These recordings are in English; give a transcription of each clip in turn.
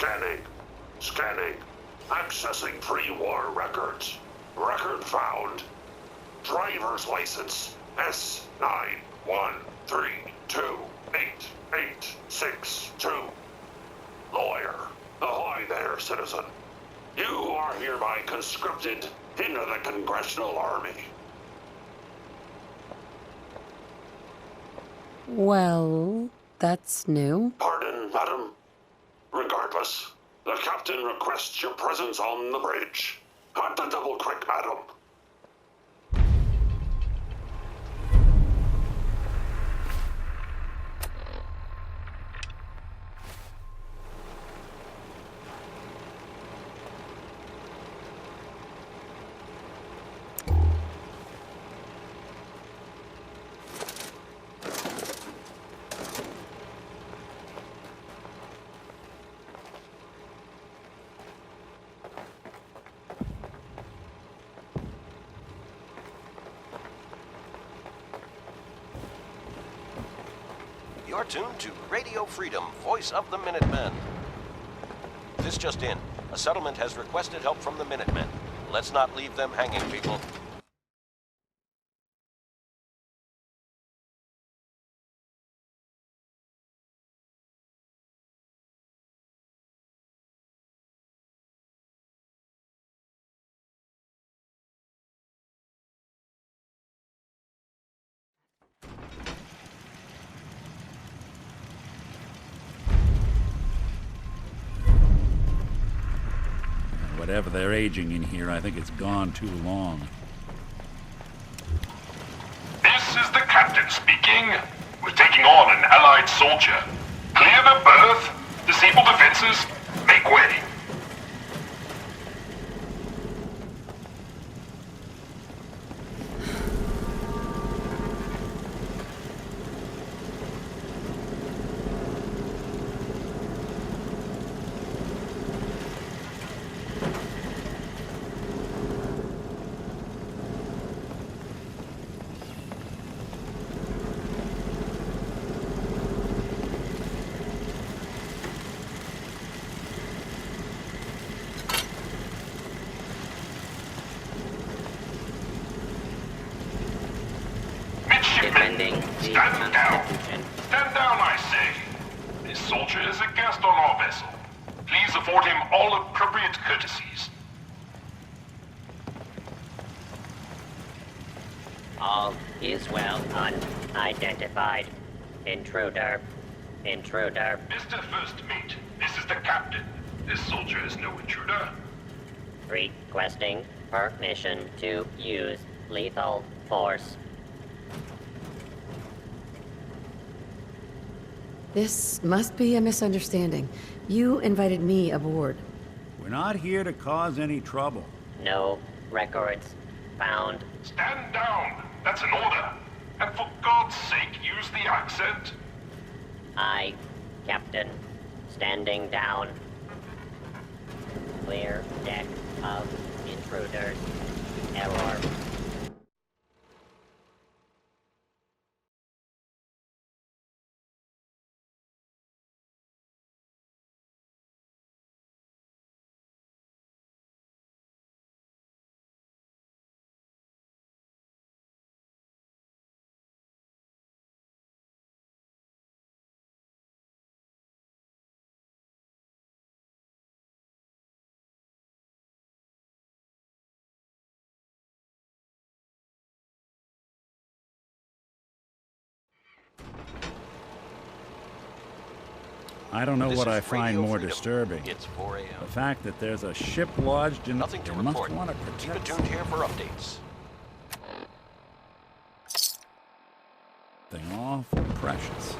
Scanning. Scanning. Accessing pre-war records. Record found. Driver's license. S91328862. Lawyer. Ahoy there, citizen. You are hereby conscripted into the Congressional Army. Well, that's new. Pardon, madam. Regardless, the captain requests your presence on the bridge. At the double quick, madam. You're tuned to Radio Freedom, voice of the Minutemen. This just in. A settlement has requested help from the Minutemen. Let's not leave them hanging, people. Whatever they're aging in here, I think it's gone too long. This is the captain speaking. We're taking on an allied soldier. Clear the berth. Disable defenses. Make way. Stand down. Stand down, I say. This soldier is a guest on our vessel. Please afford him all appropriate courtesies. All is well unidentified. Intruder. Intruder. Mr. First Mate, this is the captain. This soldier is no intruder. Requesting permission to use lethal force. This must be a misunderstanding. You invited me aboard. We're not here to cause any trouble. No records found. Stand down. That's an order. And for God's sake, use the accent. I, Captain, standing down. Clear deck of intruders. Error. I don't know This what is I find Radio more Freedom. disturbing. It's 4 a.m. The fact that there's a ship lodged in... Nothing to they must report. want to Keep it protect... tuned here for updates. Something awful precious.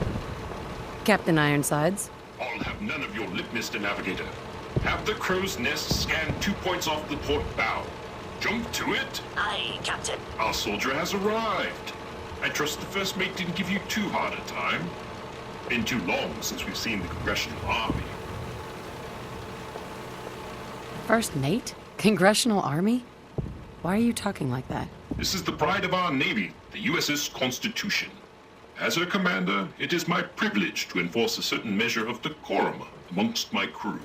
Captain Ironsides. I'll have none of your lip, Mr. Navigator. Have the crow's nest scan 2 points off the port bow. Jump to it. Aye, Captain. Our soldier has arrived. I trust the first mate didn't give you too hard a time. Been too long since we've seen the Congressional Army. First mate? Congressional Army? Why are you talking like that? This is the pride of our Navy, the USS Constitution. As her commander, it is my privilege to enforce a certain measure of decorum amongst my crew.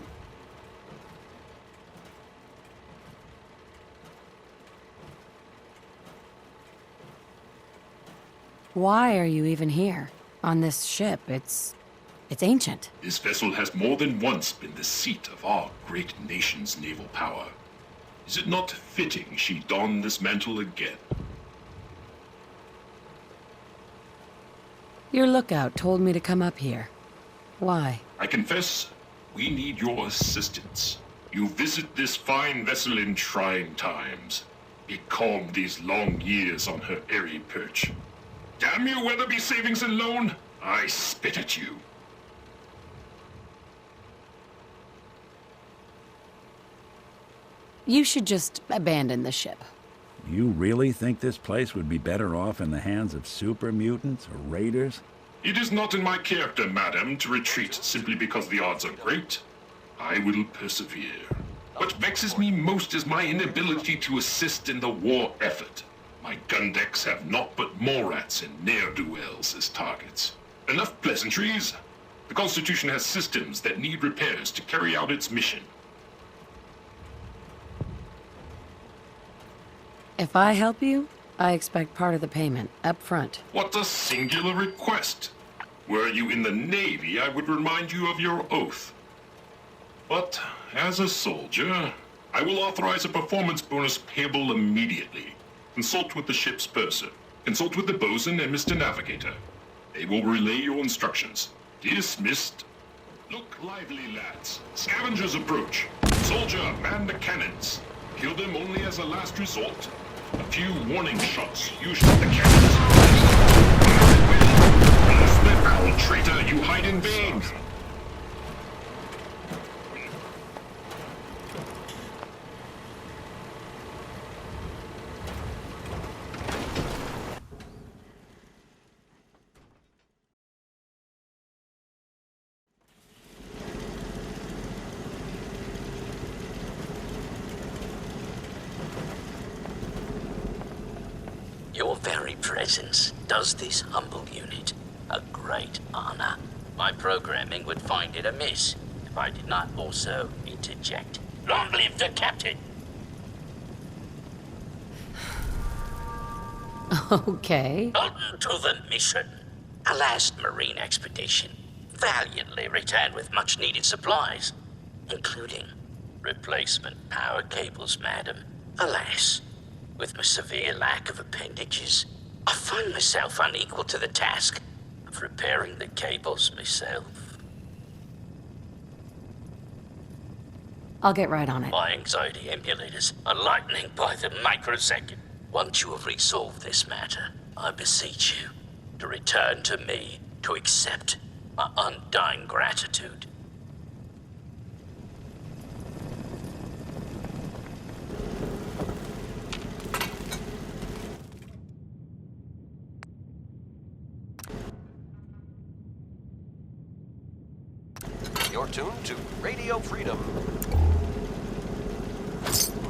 Why are you even here? On this ship? It's ancient. This vessel has more than once been the seat of our great nation's naval power. Is it not fitting she don this mantle again? Your lookout told me to come up here. Why? I confess, we need your assistance. You visit this fine vessel in trying times. Becalmed these long years on her airy perch. Damn you, Weatherby Savings and Loan! I spit at you. You should just abandon the ship. You really think this place would be better off in the hands of super mutants or raiders? It is not in my character, madam, to retreat simply because the odds are great. I will persevere. What vexes me most is my inability to assist in the war effort. My gun decks have naught but Morats and ne'er-do-wells as targets. Enough pleasantries. The Constitution has systems that need repairs to carry out its mission. If I help you, I expect part of the payment, up front. What a singular request. Were you in the Navy, I would remind you of your oath. But as a soldier, I will authorize a performance bonus payable immediately. Consult with the ship's purser. Consult with the bosun and Mr. Navigator. They will relay your instructions. Dismissed. Look lively, lads. Scavengers approach. Soldier, man the cannons. Kill them only as a last resort. A few warning shots, usually the cannons. Blast the foul traitor, you hide in vain. Your very presence does this humble unit a great honor. My programming would find it amiss if I did not also interject. Long live the captain! Okay. On to the mission. A last marine expedition valiantly returned with much-needed supplies, including replacement power cables, madam. Alas, with my severe lack of appendages, I find myself unequal to the task of repairing the cables myself. I'll get right on it. My anxiety emulators are lightening by the microsecond. Once you have resolved this matter, I beseech you to return to me to accept my undying gratitude. You're tuned to Radio Freedom.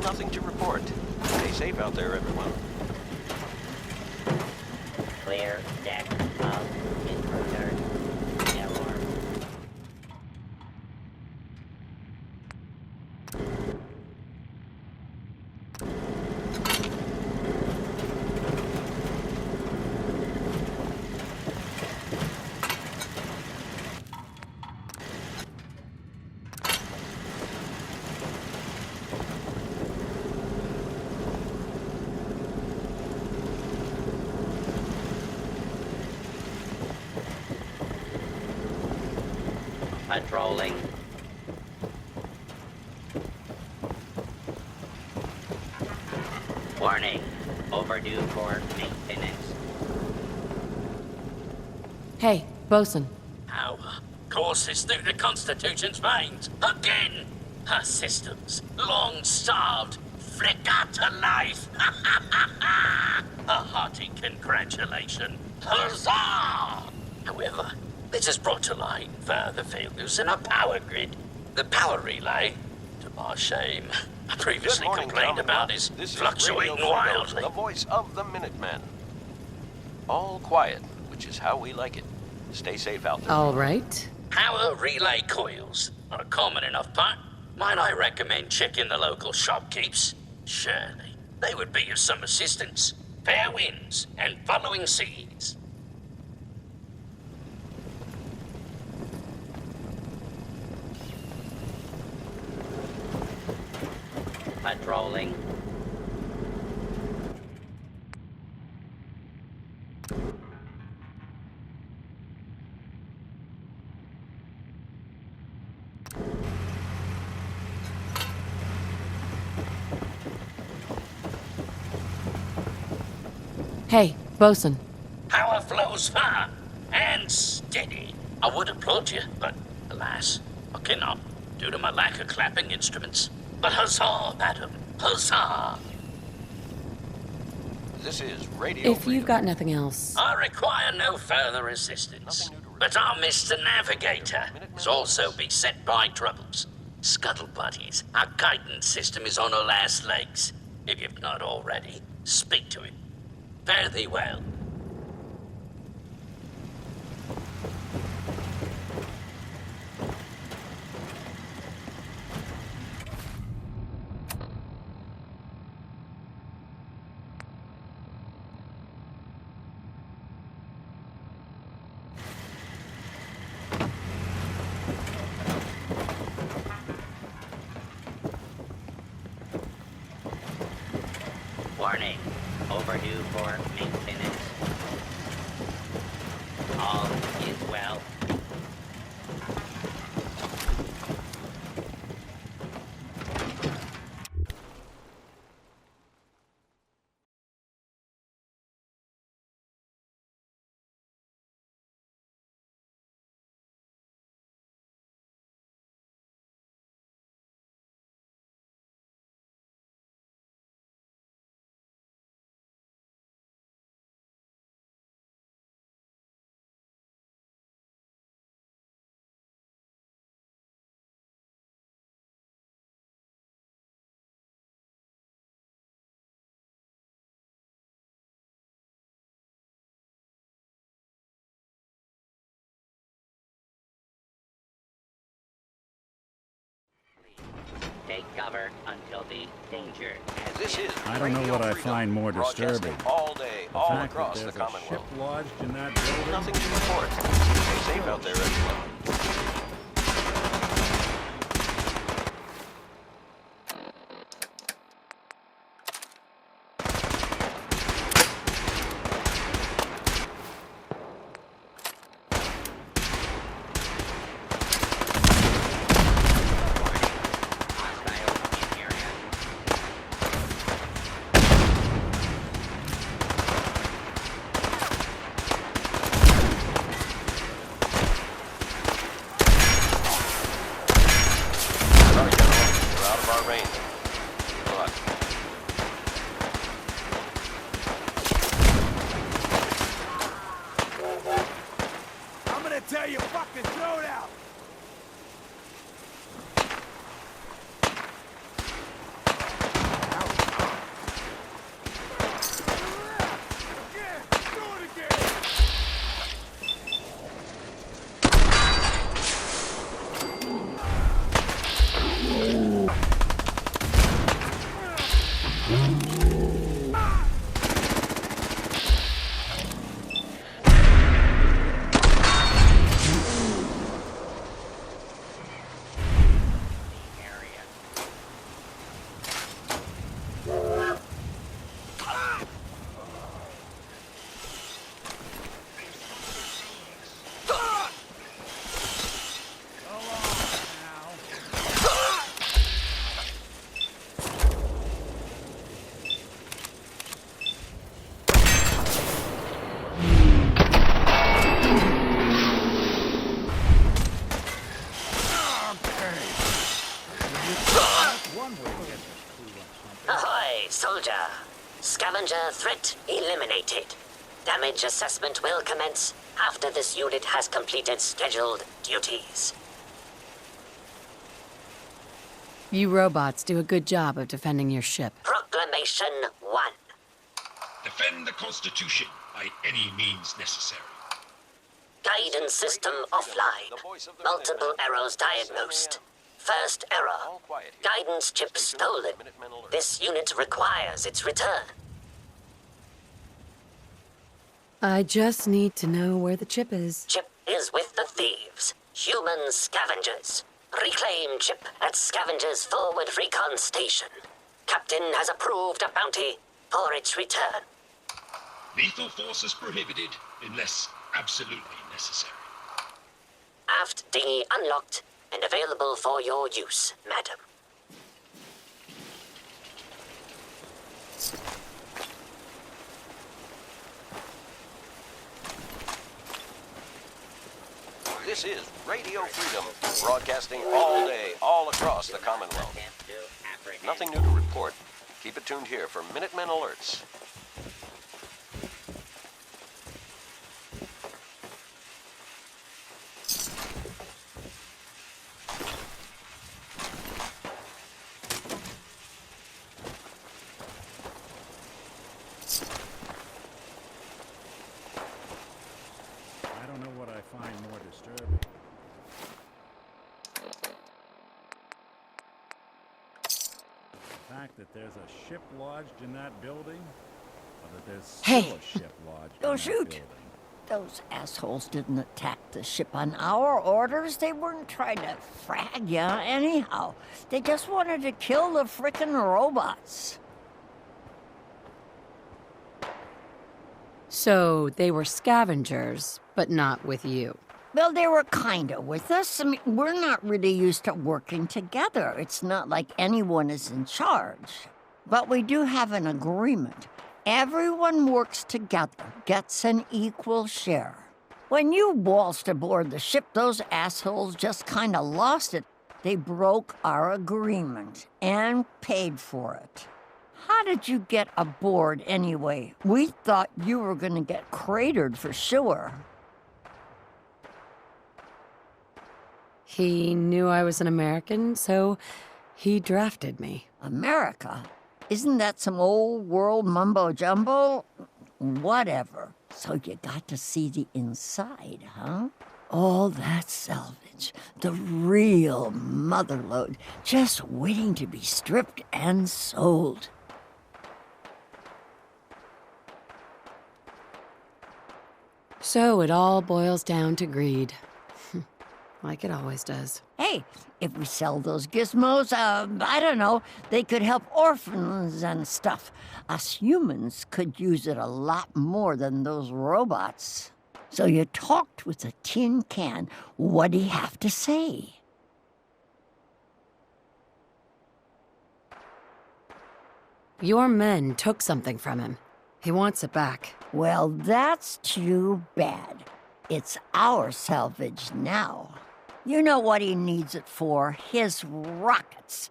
Nothing to report. Stay safe out there, everyone. Clear deck of intruder. Error. Patrolling. Warning. Overdue for maintenance. Hey, bosun. Power courses through the Constitution's veins. Again! Her systems, long starved, flicker to life. A hearty congratulations. Huzzah! However, this has brought to light further failures in our power grid. The power relay, to my shame, I previously Good morning, complained about Commonwealth. is This fluctuating Radio Freedom, wildly. the voice of the Minutemen. All quiet, which is how we like it. Stay safe out there. All right. Power relay coils are a common enough part. Might I recommend checking the local shopkeepers? Surely, they would be of some assistance. Fair winds and following seas. Patrolling. Hey, bosun. Power flows far and steady. I would applaud you, but alas, I cannot, due to my lack of clapping instruments. But huzzah, madam, huzzah! This is Radio If you've got nothing else. I require no further assistance. But our Mr. Navigator is also beset by troubles. Scuttle buddies, our guidance system is on her last legs. If you've not already, speak to him. Fare thee well. Warning. Overdue for maintenance. All is well. Take cover until the danger has This is I don't know Radio what I Freedom, find more broadcasting disturbing. all day, The all fact that across the there's a Commonwealth. ship lodged in that building. Nothing to report. Stay safe out there, everyone. hostile in area. Sorry, gentlemen. We're out of our range. Good luck. I'm gonna tell you fucking throat out! Again! Do it again! Area. Ahoy, soldier! Scavenger threat eliminated. Damage assessment will commence after this unit has completed scheduled duties. You robots do a good job of defending your ship. Proclamation 1. Defend the Constitution by any means necessary. Guidance system offline. Multiple errors diagnosed. First error. Guidance chip stolen. This unit requires its return. I just need to know where the chip is. Chip is with the thieves. Human scavengers. Reclaim chip at Scavengers Forward Recon Station. captain has approved a bounty for its return. Lethal force is prohibited unless absolutely necessary. Aft dinghy unlocked and available for your use, madam. This is Radio Freedom, broadcasting all day, all across the Commonwealth. Attempt to apprehend. Nothing new to report. Keep it tuned here for Minutemen alerts. I don't know what I find more disturbing. The fact that there's a ship lodged in that building, or that there's still Hey, a ship lodged don't in that shoot. building. Those assholes didn't attack the ship on our orders. They weren't trying to frag ya anyhow. They just wanted to kill the frickin' robots. So they were scavengers, but not with you. Well, they were kinda with us. I mean, we're not really used to working together. It's not like anyone is in charge. But we do have an agreement. Everyone works together, gets an equal share. When you waltzed aboard the ship, those assholes just kinda lost it. They broke our agreement and paid for it. How did you get aboard anyway? We thought you were gonna get cratered for sure. He knew I was an American, so he drafted me. America? Isn't that some old world mumbo jumbo? Whatever. So you got to see the inside, huh? All that salvage, the real motherlode, just waiting to be stripped and sold. So it all boils down to greed. Like it always does. Hey, if we sell those gizmos, I don't know, they could help orphans and stuff. Us humans could use it a lot more than those robots. So you talked with a tin can. What'd he have to say? Your men took something from him. He wants it back. Well, that's too bad. It's our salvage now. You know what he needs it for? His rockets.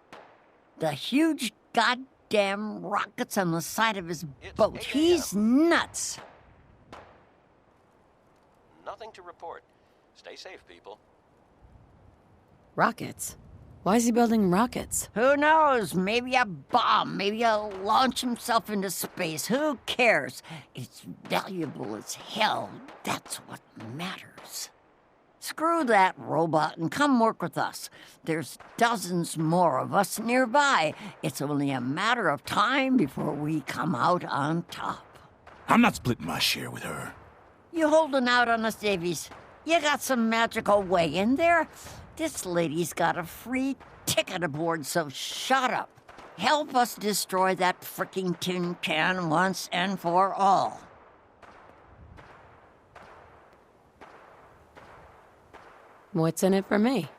The huge goddamn rockets on the side of his boat. 8 He's nuts. Nothing to report. Stay safe, people. Rockets? Why is he building rockets? Who knows? Maybe a bomb. Maybe he'll launch himself into space. Who cares? It's valuable as hell. That's what matters. Screw that robot and come work with us. There's dozens more of us nearby. It's only a matter of time before we come out on top. I'm not splitting my share with her. You holding out on us, Davies? You got some magical way in there? This lady's got a free ticket aboard, so shut up. Help us destroy that fricking tin can once and for all. What's in it for me?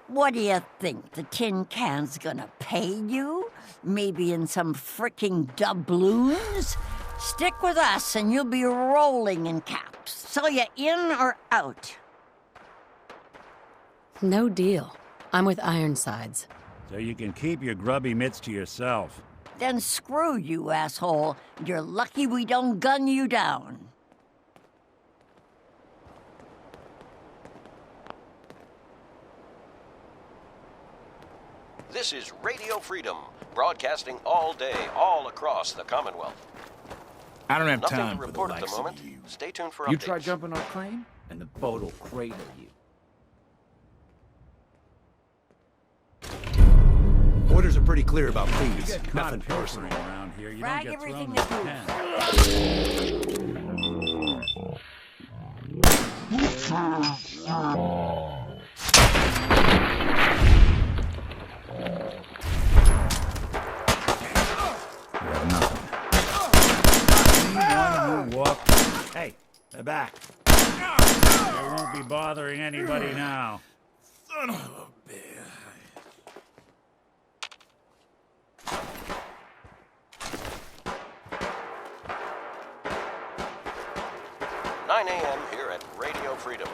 What do you think? The tin can's gonna pay you? Maybe in some fricking doubloons? Stick with us and you'll be rolling in caps. So you in or out? No deal. I'm with Ironsides. So you can keep your grubby mitts to yourself. Then screw you, asshole. You're lucky we don't gun you down. This is Radio Freedom, broadcasting all day, all across the Commonwealth. I don't have Nothing time to for the report at likes the moment. of you. Stay tuned for You updates. try jumping our claim, and the boat will cradle you. Orders are pretty clear about these. Caught Nothing pilfering personal. around here. You Frag don't get everything thrown that in the pen. back. They won't be bothering anybody now. Son of a bitch. 9 a.m. here at Radio Freedom.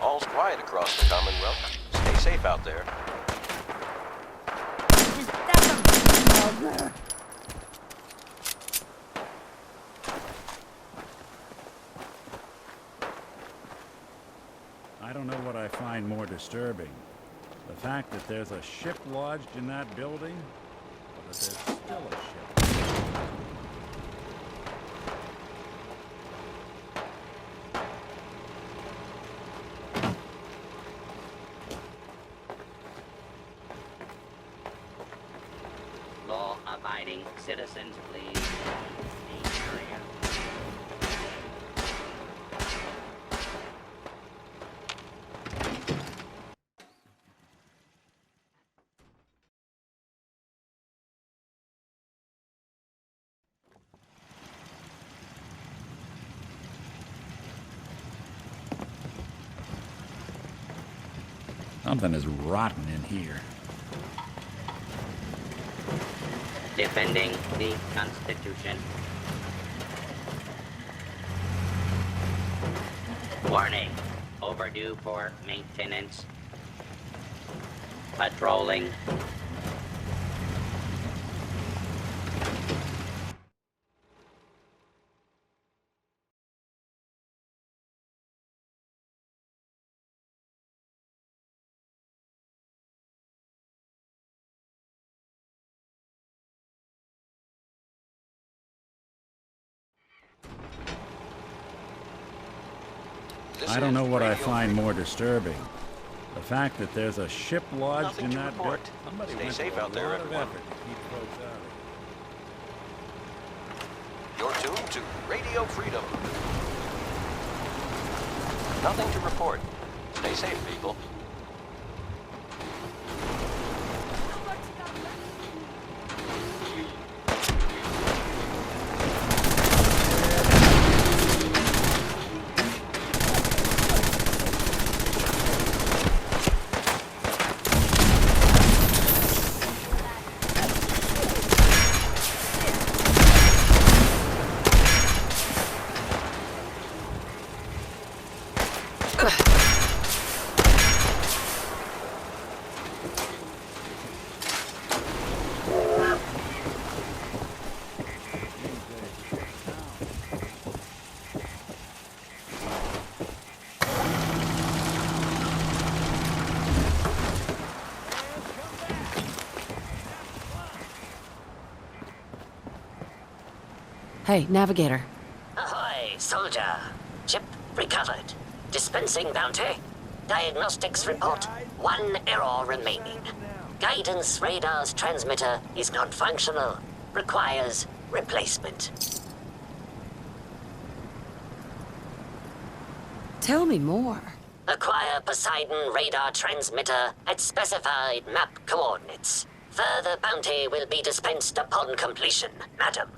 All's quiet across the Commonwealth. Stay safe out there. Is that a mother? I don't know what I find more disturbing. The fact that there's a ship lodged in that building, or that there's still a ship. Law-abiding citizens, please. The area. Something is rotten in here. Defending the Constitution. Warning. Overdue for maintenance. Patrolling. I don't know what I find more disturbing. The fact that there's a ship lodged Nothing in to that report. building. Somebody Stay went safe to a out there, lot of everyone. effort to keep folks out of here. You're tuned to Radio Freedom. Nothing to report. Stay safe, people. Hey, Navigator. Ahoy, soldier. Chip recovered. Dispensing bounty. Diagnostics report. 1 error remaining. Guidance radar's transmitter is not functional. Requires replacement. Tell me more. Acquire Poseidon radar transmitter at specified map coordinates. Further bounty will be dispensed upon completion, madam.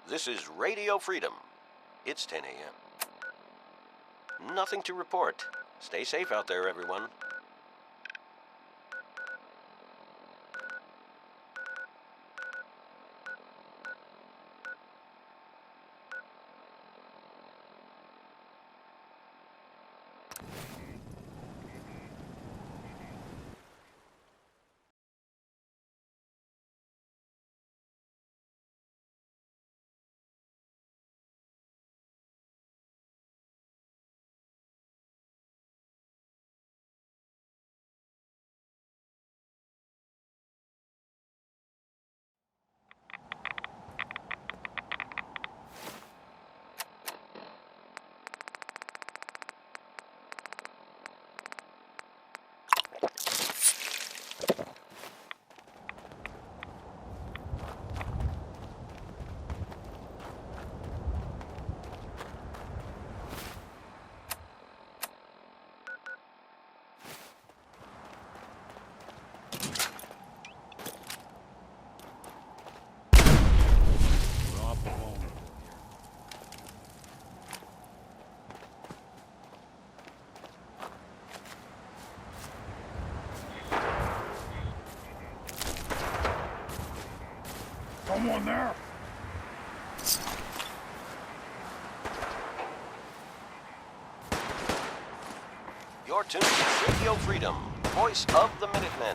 This is Radio Freedom. It's 10 a.m. Nothing to report. Stay safe out there, everyone. You're tuned to Radio Freedom, voice of the Minutemen.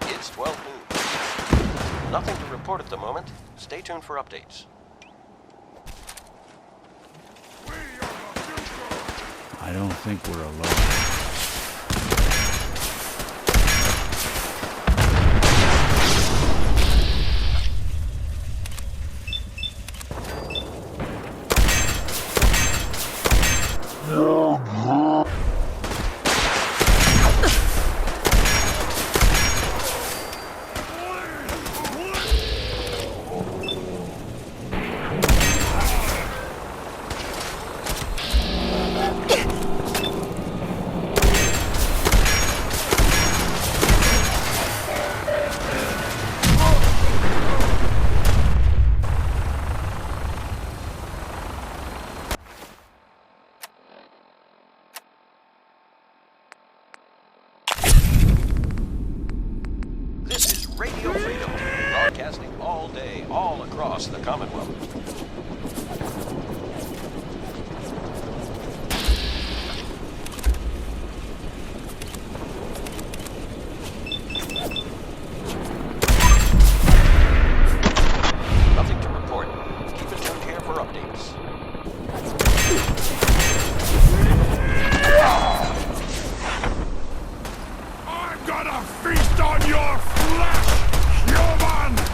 It's 12 noon. Nothing to report at the moment. Stay tuned for updates. I don't think we're alone. Radio Freedom, broadcasting all day, all across the Commonwealth. Nothing to report. Keep it tuned here for updates. I'm gonna feast on your flesh, human!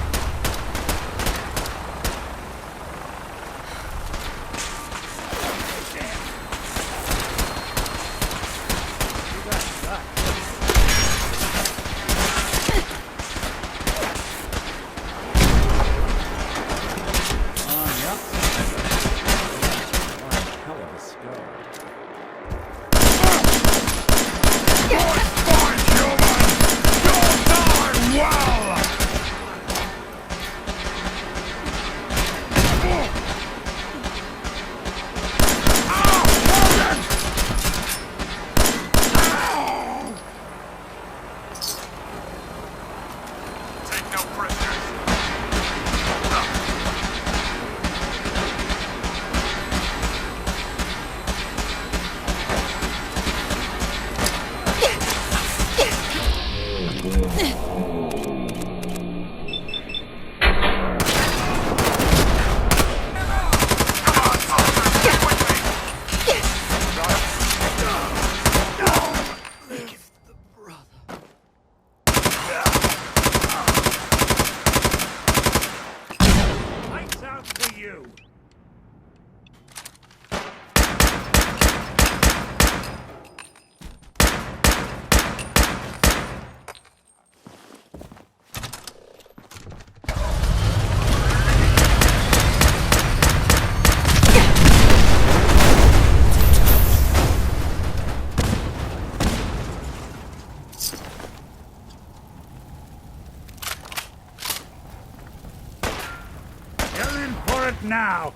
Now!